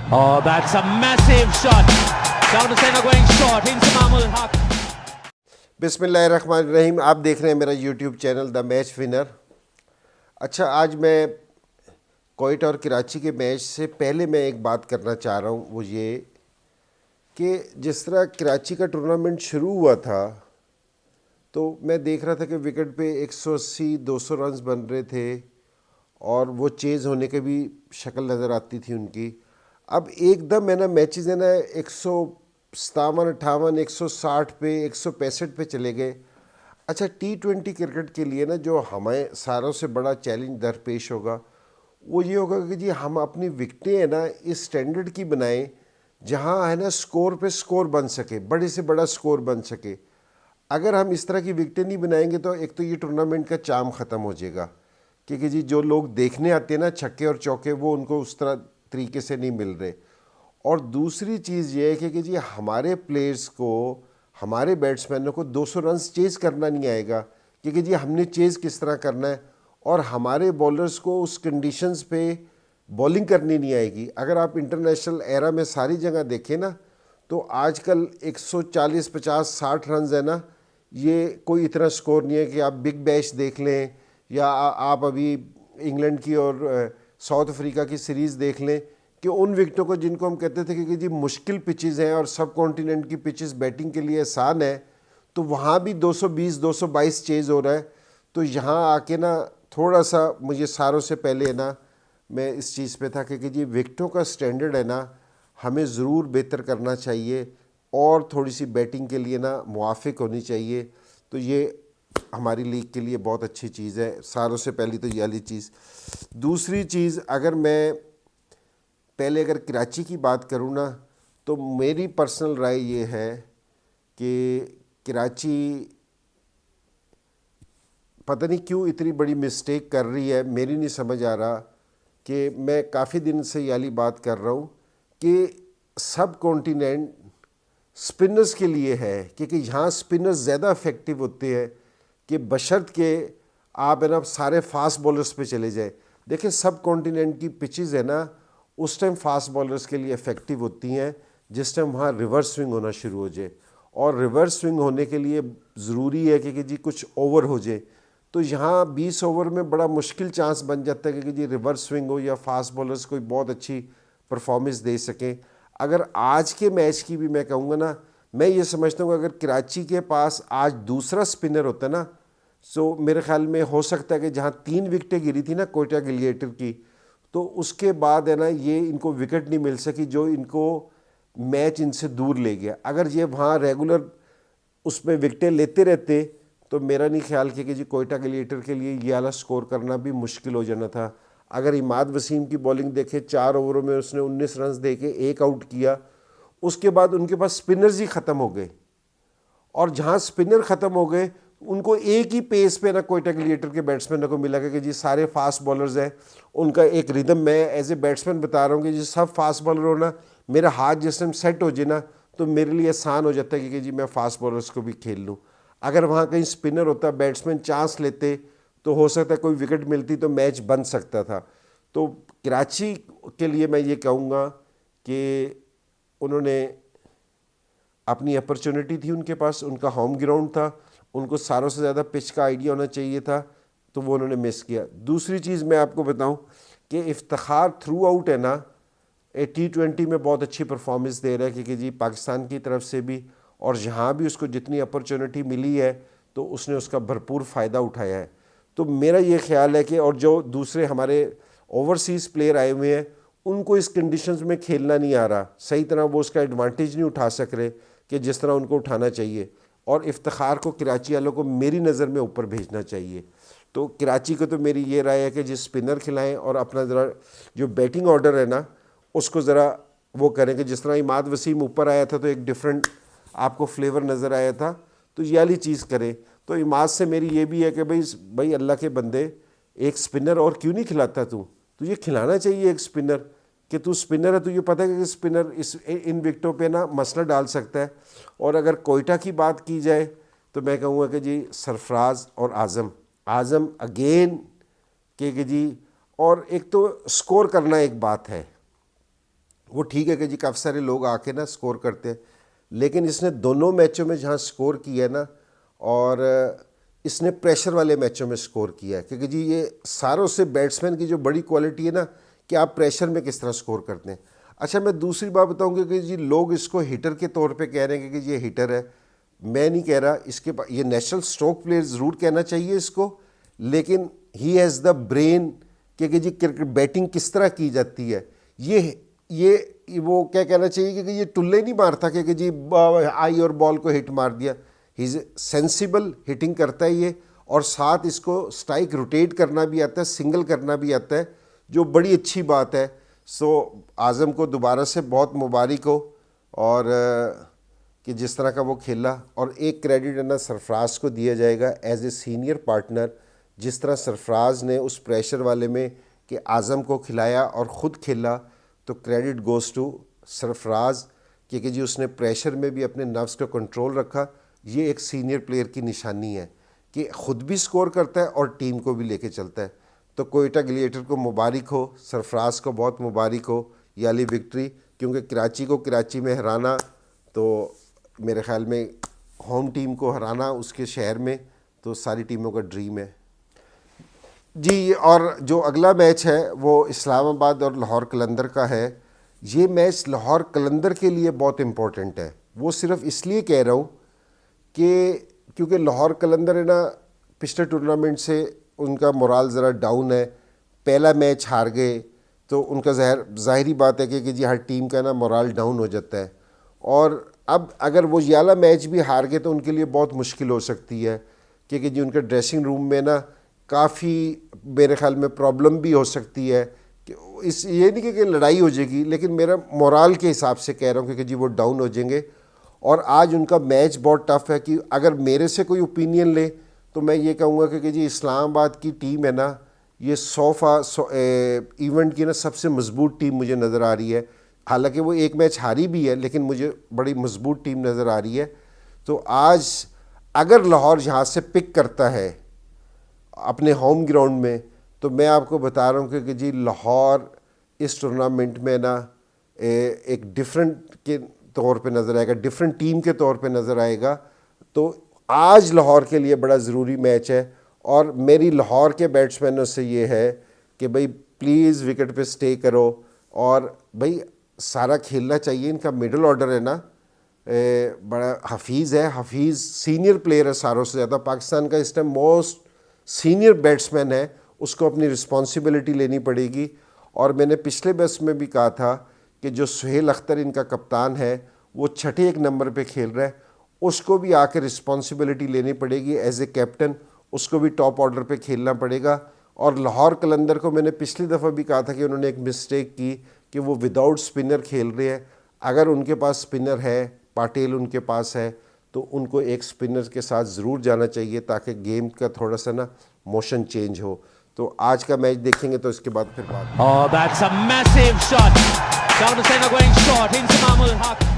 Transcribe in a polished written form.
Oh, that's a massive shot. Down to centre going short into Mahmood Haq. बिस्मिल्लाहिर्रहमानिर्रहीम। आप देख रहे हैं मेरा YouTube channel the match winner. अच्छा, आज मैं कोयट और कराची के मैच से पहले मैं एक बात करना चाह रहा हूँ, वो ये कि जिस तरह कराची का टूर्नामेंट शुरू हुआ था तो मैं देख रहा था कि विकेट पे 180-200 रन्स बन रहे थे और वो चेज़ होने की भी शक्ल नज़र आती थी उनकी। अब एकदम है ना मैचेस है ना 157-58, 160 पे, 165 पे चले गए। अच्छा, T20 क्रिकेट के लिए ना जो हमें सारों से बड़ा चैलेंज दरपेश होगा वो ये होगा कि जी हम अपनी विकटें है ना इस स्टैंडर्ड की बनाएं जहां है ना स्कोर पे स्कोर बन सके, बड़े से बड़ा स्कोर बन सके। अगर हम इस तरह की विकटें नहीं बनाएंगे तो एक तो ये टूर्नामेंट का चार्म ख़त्म हो जाएगा, क्योंकि जी जो लोग देखने आते हैं ना छक्के और चौके, वो उनको उस तरह तरीके से नहीं मिल रहे। और दूसरी चीज़ ये है कि जी हमारे प्लेयर्स को, हमारे बैट्समैनों को 200 रन्स चेज़ करना नहीं आएगा, क्योंकि जी हमने चेज़ किस तरह करना है, और हमारे बॉलर्स को उस कंडीशंस पे बॉलिंग करनी नहीं आएगी। अगर आप इंटरनेशनल एरा में सारी जगह देखें ना तो आजकल 140, 50, 60 रन्स है ना, ये कोई इतना स्कोर नहीं है कि आप बिग बैश देख लें या आप अभी इंग्लैंड की और साउथ अफ्रीका की सीरीज़ देख लें कि उन विकेटों को जिनको हम कहते थे कि जी मुश्किल पिचेस हैं और सब कॉन्टिनेंट की पिचेस बैटिंग के लिए आसान है, तो वहाँ भी 220, 222 चेज़ हो रहा है। तो यहाँ आके ना थोड़ा सा मुझे सारों से पहले है ना मैं इस चीज़ पे था कि जी विकेटों का स्टैंडर्ड है ना हमें ज़रूर बेहतर करना चाहिए और थोड़ी सी बैटिंग के लिए ना मुआफ़िक होनी चाहिए। तो ये हमारी लीग के लिए बहुत अच्छी चीज़ है। सारों से पहली तो ये वाली चीज़। दूसरी चीज़, अगर मैं पहले अगर कराची की बात करूँ ना तो मेरी पर्सनल राय ये है कि कराची पता नहीं क्यों इतनी बड़ी मिस्टेक कर रही है, मेरी नहीं समझ आ रहा। कि मैं काफ़ी दिन से ये वाली बात कर रहा हूँ कि सब कॉन्टिनेंट स्पिनर्स के लिए है, क्योंकि यहाँ स्पिनर्स ज़्यादा इफेक्टिव होते हैं कि बशर्त के आप है ना सारे फास्ट बॉलर्स पे चले जाए। देखिए सब कॉन्टिनेंट की पिचेस है ना उस टाइम फास्ट बॉलर्स के लिए इफ़ेक्टिव होती हैं जिस टाइम वहाँ रिवर्स स्विंग होना शुरू हो जाए, और रिवर्स स्विंग होने के लिए ज़रूरी है कि जी कुछ ओवर हो जाए। तो यहाँ 20 ओवर में बड़ा मुश्किल चांस बन जाता है कि जी रिवर्स स्विंग हो या फास्ट बॉलर्स कोई बहुत अच्छी परफॉर्मेंस दे सकें। अगर आज के मैच की भी मैं कहूँगा ना, मैं ये समझता हूँ अगर कराची के पास आज दूसरा स्पिनर होता ना, सो मेरे ख्याल में हो सकता है कि जहाँ 3 विकेटें गिरी थी ना कोयटा ग्लेडिएटर की, तो उसके बाद है ना ये इनको विकेट नहीं मिल सकी जो इनको मैच इनसे दूर ले गया। अगर ये वहाँ रेगुलर उसमें विकेटें लेते रहते तो मेरा नहीं ख्याल कि जी कोयटा ग्लेडिएटर के लिए ये वाला स्कोर करना भी मुश्किल हो जाना था। अगर इमाद वसीम की बॉलिंग देखे, 4 ओवरों में उसने 19 रन दे के 1 आउट किया, उसके बाद उनके पास स्पिनर्स ही ख़त्म हो गए, और जहाँ स्पिनर ख़त्म हो गए उनको एक ही पेस पे ना कोयटा ग्लेडिएटर के बैट्समैनों को मिला कि जी सारे फास्ट बॉलर्स हैं, उनका एक रिदम, मैं एज ए बैट्समैन बता रहा हूँ कि जी सब फास्ट बॉलर हो ना, मेरा हाथ जिस टाइम सेट हो जाए ना तो मेरे लिए आसान हो जाता है कि जी मैं फास्ट बॉलर्स को भी खेल लूँ। अगर वहाँ कहीं स्पिनर होता, बैट्समैन चांस लेते, तो हो सकता है कोई विकेट मिलती तो मैच बन सकता था। तो कराची के लिए मैं ये कहूँगा कि उन्होंने अपनी अपॉर्चुनिटी थी उनके पास, उनका होम ग्राउंड था, उनको सारों से ज़्यादा पिच का आइडिया होना चाहिए था, तो वो उन्होंने मिस किया। दूसरी चीज़ मैं आपको बताऊं कि इफ्तिखार थ्रू आउट है ना T20 में बहुत अच्छी परफॉर्मेंस दे रहा है, क्योंकि जी पाकिस्तान की तरफ से भी और जहाँ भी उसको जितनी अपॉर्चुनिटी मिली है तो उसने उसका भरपूर फ़ायदा उठाया है। तो मेरा ये ख्याल है कि और जो दूसरे हमारे ओवरसीज़ प्लेयर आए हुए हैं उनको इस कंडीशंस में खेलना नहीं आ रहा, सही तरह वो उसका एडवांटेज नहीं उठा सक रहे कि जिस तरह उनको उठाना चाहिए, और इफ्तिखार को कराची वालों को मेरी नज़र में ऊपर भेजना चाहिए। तो कराची को तो मेरी ये राय है कि जिस स्पिनर खिलाएं और अपना ज़रा जो बैटिंग ऑर्डर है ना उसको ज़रा वो करें कि जिस तरह इमाद वसीम ऊपर आया था तो एक डिफरेंट आपको फ्लेवर नज़र आया था, तो ये वाली चीज़ करें। तो इमाद से मेरी ये भी है कि भाई अल्लाह के बंदे, एक स्पिनर और क्यों नहीं खिलाता तू, तुझे खिलाना चाहिए एक स्पिनर, कि तू स्पिनर है, तुझे पता है कि स्पिनर इन विकेटों पे ना मसला डाल सकता है। और अगर कोयटा की बात की जाए तो मैं कहूँगा कि जी सरफराज और आज़म अगेन कि जी, और एक तो स्कोर करना एक बात है, वो ठीक है कि जी काफ़ी सारे लोग आके ना स्कोर करते हैं, लेकिन इसने दोनों मैचों में जहाँ स्कोर किया है ना, और इसने प्रेशर वाले मैचों में स्कोर किया है, क्योंकि जी ये सारों से बैट्समैन की जो बड़ी क्वालिटी है ना कि आप प्रेशर में किस तरह स्कोर करते हैं। अच्छा, मैं दूसरी बात बताऊंगा कि जी लोग इसको हिटर के तौर पे कह रहे हैं कि ये हिटर है, मैं नहीं कह रहा। इसके ये नेशनल स्ट्रोक प्लेयर ज़रूर कहना चाहिए इसको, लेकिन ही हैज़ द ब्रेन कि जी क्रिकेट बैटिंग किस तरह की जाती है। ये वो क्या कहना चाहिए कि ये टुल्ले नहीं मारता कि जी आई और बॉल को हिट मार दिया। ही इज़ सेंसिबल हिटिंग करता है ये, और साथ इसको स्ट्राइक रोटेट करना भी आता है, सिंगल करना भी आता है, जो बड़ी अच्छी बात है। सो आज़म को दोबारा से बहुत मुबारक हो, और कि जिस तरह का वो खेला। और एक क्रेडिट है ना सरफराज को दिया जाएगा एज ए सीनियर पार्टनर। जिस तरह सरफराज ने उस प्रेशर वाले में कि आज़म को खिलाया और ख़ुद खेला, तो क्रेडिट गोज़ टू सरफराज, क्योंकि जी उसने प्रेशर में भी अपने नर्व्स को कंट्रोल रखा। ये एक सीनियर प्लेयर की निशानी है कि ख़ुद भी स्कोर करता है और टीम को भी लेके चलता है। तो कोयटा ग्लेडिएटर को मुबारक हो, सरफराज को बहुत मुबारक हो ये वाली विक्ट्री, क्योंकि कराची को कराची में हराना तो मेरे ख़्याल में होम टीम को हराना उसके शहर में तो सारी टीमों का ड्रीम है जी। और जो अगला मैच है वो इस्लामाबाद और लाहौर कलंदर का है। ये मैच लाहौर कलंदर के लिए बहुत इम्पोर्टेंट है। वो सिर्फ इसलिए कह रहा हूँ कि क्योंकि लाहौर कलंदर है ना, पिछले टूर्नामेंट से उनका मोराल ज़रा डाउन है। पहला मैच हार गए तो उनका ज़ाहिरी बात है कि जी हर टीम का ना मोराल डाउन हो जाता है। और अब अगर वो ये वाला मैच भी हार गए तो उनके लिए बहुत मुश्किल हो सकती है, क्योंकि जी उनके ड्रेसिंग रूम में ना काफ़ी मेरे ख्याल में प्रॉब्लम भी हो सकती है। कि इस ये नहीं कि लड़ाई हो जाएगी, लेकिन मेरा मोराल के हिसाब से कह रहा हूँ क्योंकि जी वो डाउन हो जाएंगे। और आज उनका मैच बहुत टफ है कि अगर मेरे से कोई ओपिनियन ले तो मैं ये कहूँगा कि जी इस्लामाबाद की टीम है ना, ये इवेंट की ना सबसे मजबूत टीम मुझे नज़र आ रही है। हालांकि वो एक मैच हारी भी है, लेकिन मुझे बड़ी मजबूत टीम नज़र आ रही है। तो आज अगर लाहौर यहाँ से पिक करता है अपने होम ग्राउंड में, तो मैं आपको बता रहा हूँ कि जी लाहौर इस टूर्नामेंट में ना एक डिफरेंट के तौर पे नज़र आएगा, डिफरेंट टीम के तौर पे नज़र आएगा। तो आज लाहौर के लिए बड़ा ज़रूरी मैच है। और मेरी लाहौर के बैट्समैनों से ये है कि भाई प्लीज़ विकेट पे स्टे करो, और भाई सारा खेलना चाहिए। इनका मिडल ऑर्डर है ना बड़ा हफीज़ है, हफीज़ सीनियर प्लेयर है सारों से ज़्यादा, पाकिस्तान का इस टाइम मोस्ट सीनियर बैट्समैन है, उसको अपनी रिस्पॉन्सिबिलिटी लेनी पड़ेगी। और मैंने पिछले बस में भी कहा था कि जो सुहेल अख्तर इनका कप्तान है वो छठे एक नंबर पे खेल रहा है, उसको भी आकर रिस्पॉन्सिबिलिटी लेनी पड़ेगी एज ए कैप्टन, उसको भी टॉप ऑर्डर पे खेलना पड़ेगा। और लाहौर कलंदर को मैंने पिछली दफ़ा भी कहा था कि उन्होंने एक मिस्टेक की कि वो विदाउट स्पिनर खेल रहे हैं। अगर उनके पास स्पिनर है, पाटेल उनके पास है, तो उनको एक स्पिनर के साथ ज़रूर जाना चाहिए ताकि गेम का थोड़ा सा ना मोशन चेंज हो। तो आज का मैच देखेंगे तो इसके बाद फिर बात। Oh, that's a massive shot. Down the center going short into Mahmoud Haq.